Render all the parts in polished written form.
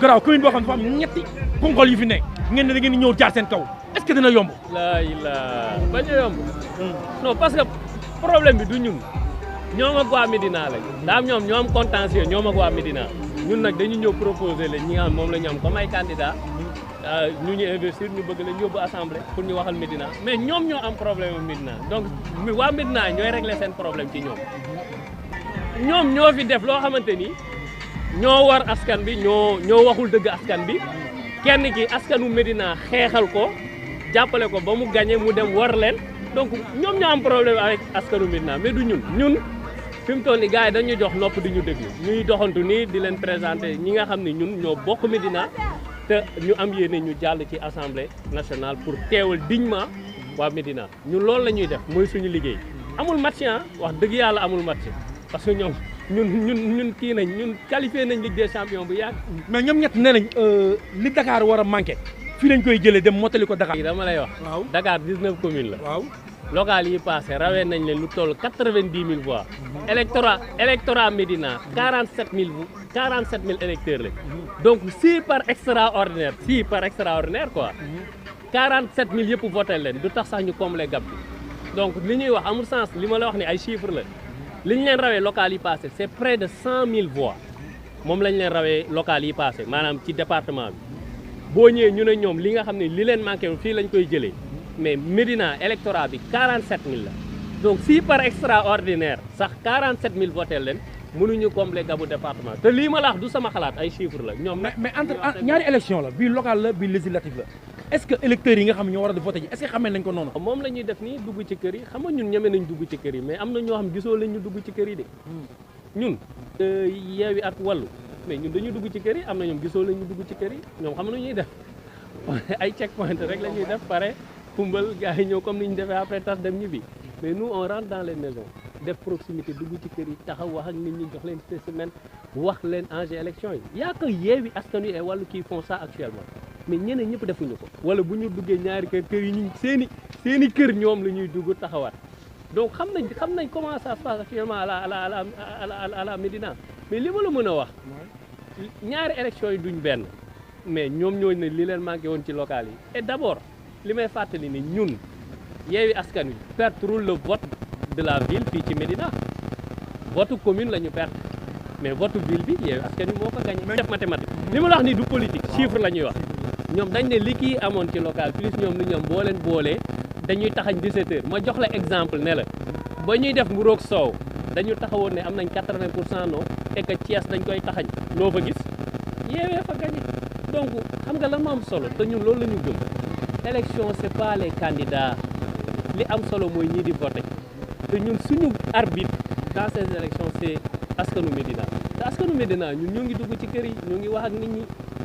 garaaw commune boo xam ne dafa am ñetti ponkol yu fi nekk ngeen ne da ngeen di ñëw jaar seen kaw est-ce que dina yomb. bañ a yomb. non parce que problème bi du ñun ñoom ak waa Médina lañ daam ñoom ñoo am contentieux ñoom ak waa Médina ñun nag dañu ñëw proposer leen ñi nga xam moom la ñu am comme ay candidat ñu investir ñu bëgg leen yóbbu assemblée pour ñu waxal Médina mais ñoom ñoo am problème ak Médina donc waa Médina ñooy régler seen problème ci ñoom ñoo fi def loo xamante ni ñoo war askan bi ñoo waxul dëgg askan bi kenn ki askanu Médina xeexal ko jàppale ko ba mu gagné mu dem war leen donc ñoom ñoo am problème avec askanu Médina mais du ñun fi mu toll nii gars yi dañu jox nopp di ñu déglu ñuy doxantu nii di leen présenter ñi nga xam ne ñun ñoo bokk Médina te ñu am yéene ñu jàll ci assemblée nationale pour teewal dignement waa Médina ñun loolu la ñuy def mooy suñu liggéey amul match wax dëgg yàlla amul match parce que ñun kii nañ ñun qualifié nañ Ligue des champions bu yàgg. mais ñoom ñett nee nañ li Dakar war a manqué fii lañ koy jëlee dem mottali ko Dakar. dama lay wax. waaw Dakar 19 communes la. waaw local yi passé rawee nañ leen lu toll 90 000 voix. électorat Médina 47 000 électeurs lañ. donc 6 par extraordinaire quoi. 47 000 yëpp voté leen du tax sax ñu combler gap bi donc li ñuy wax amul sens li ma la wax ni ay chiffres la. li ñu leen rawee local yi passé c'est près de 100 000 voix moom lañ leen rawee local yi passé maanaam ci département bi boo ñëwee ñu ne ñoom li nga xam ne li leen manqué fii lañ koy jëlee mais Médina électorat bi 47 000 la donc si par extraordinaire sax 47 000 voté leen mënuñu combler gabu département te lii ma la wax du sama xalaat ay chiffres la ñoom. mais entre ñaari élection la bii local la bii législatif la est-ce que électeurs yi nga xam ne ñoo war a di voté ji est-ce que xamee nañ ko noonu. moom la ñuy def nii dugg ci kër yi xam nga ñun ñeme nañ dugg ci kër yi mais am na ñoo xam gisoo lañ ñu dugg ci kër yi de ñun Yewwi ak Wallu mais ñun dañuy dugg ci kër yi am na ñoom gisoo lañ ñu dugg ci kër yi ñoom xam na ñuy def ay check point rek la ñuy def pare kumbal gars yi ñëw comme ni ñu defee après tas dem ñibbi mais nous on rentre dans les maisons def proximité dugg ci kër yi taxaw wax ak nit ñi jox leen spécimen wax leen enjeu élection yi yaa ko Yewwi Askan Wi et Wallu qui font ça actuellement mais ñeneen ñëpp defuñu ko wala bu ñu duggee ñaari kër yi ñu seeni kër ñoom la ñuy dugg taxawaat donc xam nañ comment ça se passe actuellement à la Médina mais li ma la mën a wax ñaari élection yi duñ benn mais ñoom ñooñu ne li leen manqué woon ci local yi et d'abord li may fàttali ni ñun Yewwi Askan Wi perdrul le vote de la ville fii ci Médina vote commune la ñu perte mais vote ville bi Yewwi Askan Wi moo ko gagné def mathématique li ma la wax ni du politique chiffre la ñuy wax ñoom dañ ne li kii amoon ci local plus ñoom li ñoom boo leen boolee dañuy taxañ 17 heures ma jox la exemple ne la ba ñuy def mburoog soow dañu taxawoon ne am nañ 80% non et que Thiès dañ koy taxañ loo fa gis Yewwi fa gagné donc xam nga lan moo am solo te ñun loolu la ñu gëm élection c'est pas les candidats li am solo mooy ñii di voter te ñun suñu arbitre dans ces élections c'est askanu Médina te askanu Médina ñun ñoo ngi dugg ci kër yi ñoo ngi wax ak nit ñi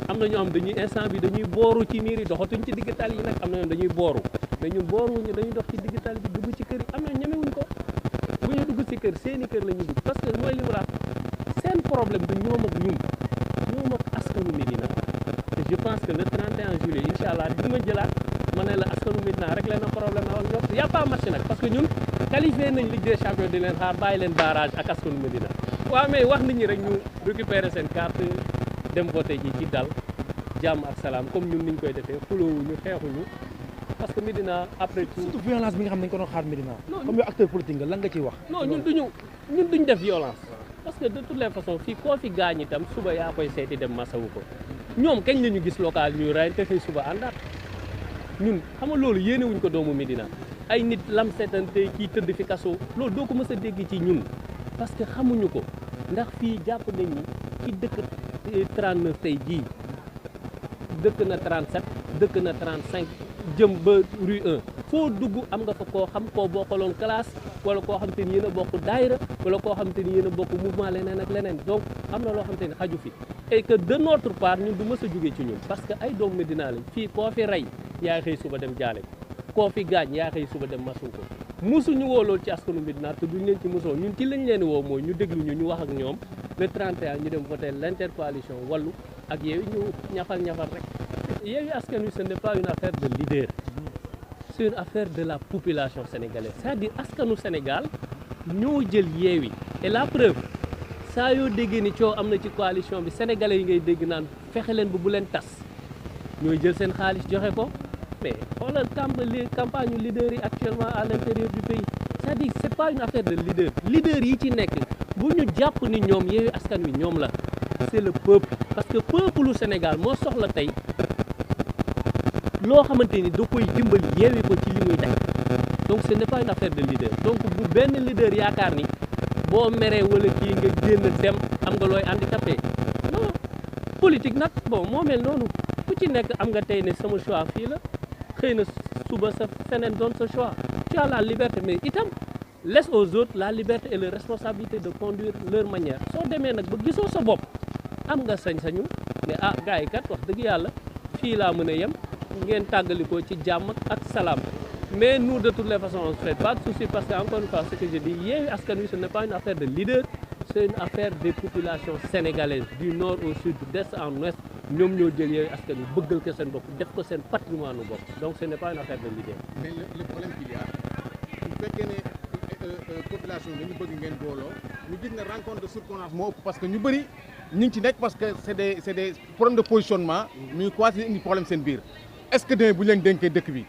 am na ñoo xam dañuy instant bi dañuy booru ci miir yi doxatuñ ci digg tali yi nag am na ñoom dañuy booru mais ñun booruñu dañuy dox ci digg tali bi dugg ci kër yi am na ñemewuñ ko bu ñu dugg ci kër seeni kër la ñuy dugg parce que mooy li mu la seen problème du ñoom ak ñun ñoom ak askanu Médina te je pense que le 31 juillet incha allah di ma jëlaat ma ne la askanu Médina rek leen na problème ak ñoom y a pas match nag parce que ñun qualifié nañ Ligue des champions di leen xaar bàyyi leen barrage ak askanu Médina waaw mais wax nit ñi rek ñu récupérer seen carte dem voté ji ci dal jàmm ak salaam comme ñun niñ koy defee xuloowuñu xeexuñu parce que Médina après tout. surtout violence bi nga xam ne dañ ko doon xaar Médina. comme yow acteur politique nga lan nga ciy wax. non ñun duñ def violence. parce que de toutes les façons fii koo fi gaañ itam suba yaa koy seeti dem masawu ko ñoom kañ la ñu gis local ñuy ray te xëy suba àndaat ñun xam nga loolu yéene wuñ ko doomu Médina ay nit lam seetante kii tëdd fi kaso loolu doo ko mës a dégg ci ñun parce que xamuñu ko ndax fii jàpp nañ ni ci dëkk 39 tey jii dëkk na 37 dëkk na 35 jëm ba rue 1 foo dugg am nga fa koo xam koo bokkaloon classe wala koo xam te ni yéen a bokk daayira wala koo xam te ni yéen a bokk mouvement leneen ak leneen donc am na loo xam te ni xaju fi et que de notre part ñun du mës a jógee ci ñun parce que ay doomu Médina lañ fii koo fi rey yaa xëy suba dem jaale koo fi gaañ yaa xëy suba dem masu ko musuñu woo loolu ci askanu Médina te duñ leen ci mosoo ñun ci lañ leen woo mooy ñu déglu ñu wax ak ñoom le 31 ñu dem voter l'intercoalition Wallu ak Yewwi ñu ñafal rek Yewwi Askan Wi ce n'est pas une affaire de leader c'est une affaire de la population sénégalaise c'est-à-dire askanu Sénégal ñoo jël Yewwi et la preuve saa yoo déggee ni coow am na ci coalition bi sénégalais yi ngay dégg naan fexe leen ba bu leen tas ñooy jël seen xaalis joxe ko mais xoolal campagne leader yi actuellement à l'intérieur du pays c'est-à-dire c'est pas une affaire de leader yi ci nekk bu ñu jàpp ni ñoom Yewwi Askan Wi ñoom la c'est le peuple parce que peuple lu Sénégal moo soxla tey loo xamante ni da koy dimbali yeewi ko ci li muy def donc ce n'est pas une affaire de leader donc bu benn leader yaakaar ni boo meree wala kii nga génn dem am nga looy handicapé non politique nag bon moo mel noonu ku ci nekk am nga tey ne sama choix fii la xëy na suba sa feneen doon sa choix tu as la liberté mais itam laisse aux autres la liberté et la responsabilité de conduire leur manière soo demee nag ba gisoo sa bopp am nga sañ-sañu ne ah gars yi kat wax dëgg yàlla fii laa mën a yem ngeen tàggalikoo ci jàmm ak salaam mais nous de toutes les façons on se fait pas de soucis parce que encore une fois ce que je dis Yewwi Askan Wi ce n'est pas une affaire de leader c'est une affaire des populations sénégalaises du nord au sud d'est en ouest ñoom ñoo jël Yewwi Askan Wi bëggal ko seen bopp def ko seen patrimoine u bopp donc ce n'est pas une affaire de leader. mais le problème qu'il y a bu fekkee ne population dañu bëgg ngeen booloo ñu gis ne rencontre de surprenance moo ëpp parce que ñu bëri ñu ngi ci nekk parce que c'est des problèmes de positionnement ñu commencé indi problème seen biir est-ce que bu ñu leen dénkee dëkk bi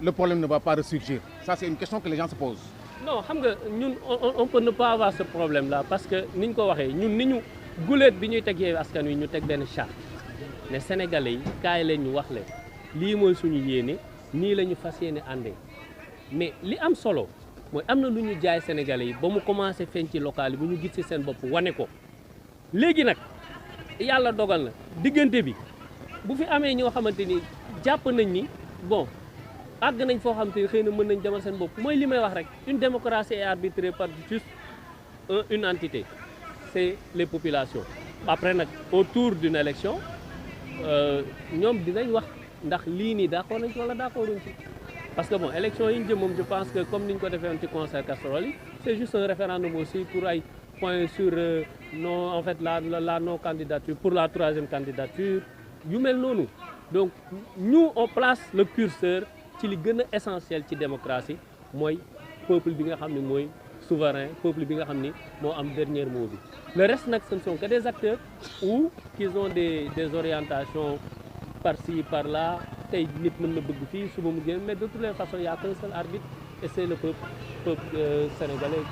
le problème ne va pas ressurgir ça c'est une question que les gens se posent. non xam nga ñun on peut ne pas avoir ce problème là parce que ni ñu ko waxee ñun ni ñu guleet bi ñuy teg Yewwi Askan Wi ñu teg benn charte ne sénégalais yi kaay leen ñu wax leen lii mooy suñu yéene nii la ñu fas yéene àndee mais li am solo mooy am na lu ñu jaay sénégalais yi ba mu commencé feeñ ci local yi bu ñu gis ci seen bopp wane ko léegi nag yàlla dogal na diggante bi bu fi amee ñoo xamante ni jàpp nañ ni bon àgg nañ foo xamante ni xëy na mën nañ demal seen bopp mooy li may wax rek une démocratie est arbitrée par juste une entité c'est les populations après nag autour d'une élection ñoom dinañ wax ndax lii nii d'accord nañ ci wala d'accorduñ ci parce que bon élection yi ñu jëm moom je pense que comme ni ñu ko defee woon ci concert casserole yi c'est juste un référendum aussi pour ay points sur non en fait la non candidature pour la troisième candidature yu mel noonu donc nous on place le curseur ci li gën a essentiel ci démocratie mooy peuple bi nga xam ne mooy souverain peuple bi nga xam ni moo am dernier mot bi le reste nag ce ne sont que des acteurs ou qui ont des orientations par-ci par-là tey nit mën na bëgg fii suba mu génn mais de toutes les façons il y a qu'un seul arbitre et c'est le peuple sénégalais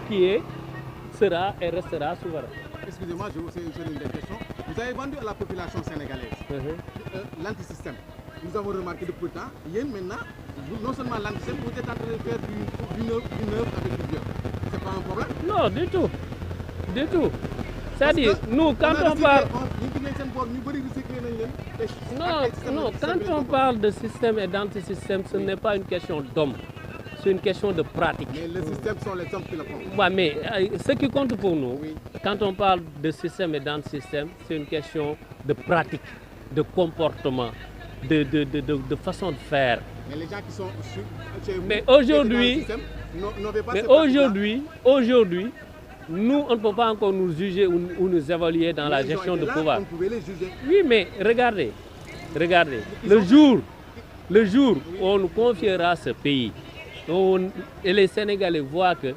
qui sera et restera souverain. Excusez-moi, je vous fais une question. Vous avez vendu à la population sénégalaise l'antisystème. Nous avons remarqué depuis le temps, maintenant, non seulement l'antisystème, vous êtes en train de faire du neuf avec du vieux. C'est pas un problème? Non, du tout. Du tout. C'est-à-dire, nous, quand on parle... Non, quand on parle de système et d'antisystème, ce n'est pas une question d'homme. C'est une question de pratique. Mais les systèmes sont les hommes qui le font. Ouais, mais ce qui compte pour nous, quand on parle de système et d'antisystème, c'est une question de pratique, de comportement, de façon de faire. Mais les gens qui sont chez vous, mais aujourd'hui, nous, on ne peut pas encore nous juger ou nous évaluer dans la gestion de pouvoir. On pouvait les juger. Oui, mais regardez, le jour où on nous confiera ce pays, et les Sénégalais voient qu'il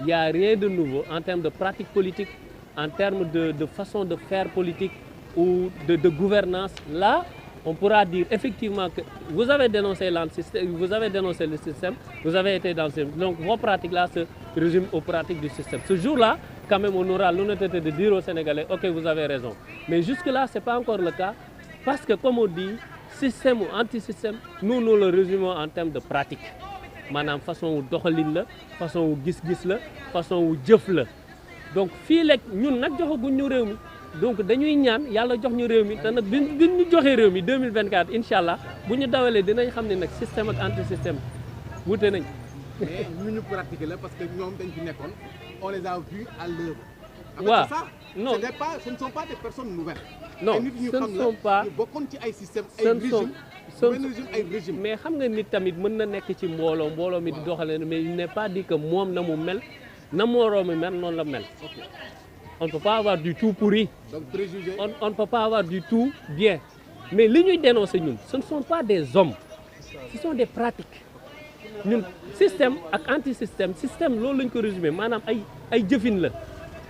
n'y a rien de nouveau en termes de pratique politique, en termes de façon de faire politique ou de gouvernance, là, on pourra dire effectivement que vous avez dénoncé l'antisystème, vous avez dénoncé le système, vous avez été dans le système. Donc vos pratiques-là se résument aux pratiques du système. Ce jour-là, quand même, on aura l'honnêteté de dire aux Sénégalais, ok, vous avez raison. Mais jusque-là, ce n'est pas encore le cas, parce que comme on dit, système ou anti-système, nous le résumons en termes de pratique. Maanaam façon wu doxalin la façon wu gis-gis la façon wu jëf la donc fii lekk ñun nag joxaguñ ñu réew mi donc dañuy ñaan yàlla jox ñu réew mi te nag bi ñu joxee réew mi 2024 incha allah bu ñu dawalee dinañ xam ne nag système ak anti système wute nañ. mais ñu pratiquer la parce que ñoom dañ fi nekkoon on les a vus à l'œuvre. waaw non ce ne sont pas des personnes nouvelles. non ce ne sont pas bokkoon ci ay système ay régime mais xam nga nit tamit mën na nekk ci mbooloo mi di doxalee mais il n'est pas dit que moom na mu mel na moroom mi mel noonu la mel. On ne peut pas avoir du tout pourri. Donc préjugé. On ne peut pas avoir du tout bien. Mais li ñuy dénoncer ñun ce ne sont pas des hommes ce sont des pratiques ñun système ak anti-système système loolu lañ ko résumé maanaam ay jëfin la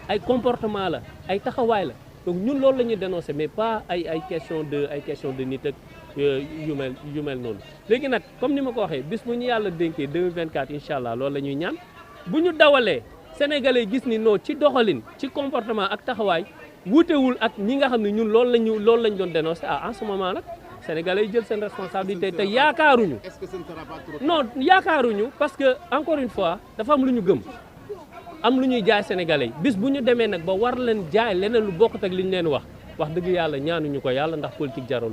ay comportement la ay taxawaay la donc ñun loolu la ñuy dénoncer mais pas ay question de nit ak yu mel noonu léegi nag comme ni ma ko waxee bis bu ñu yàlla dénkee 2024 incha allah loolu la ñuy ñaan bu ñu dawalee sénégalais gis ni non ci doxalin ci comportement ak taxawaay wuutewul ak ñi nga xam ne ñun loolu lañ doon dénoncer en ce moment nag sénégalais jël seen responsabilité te yaakaaruñu est-ce que ce ne sera pas trop tard? non yaakaaruñu parce que encore une fois dafa am lu ñu gëm am lu ñuy jaay sénégalais yi bis bu ñu demee nag ba war leen jaay leneen lu bokkut ak li ñu leen wax dëgg yàlla ñaanuñu ko yàlla ndax politique jarul.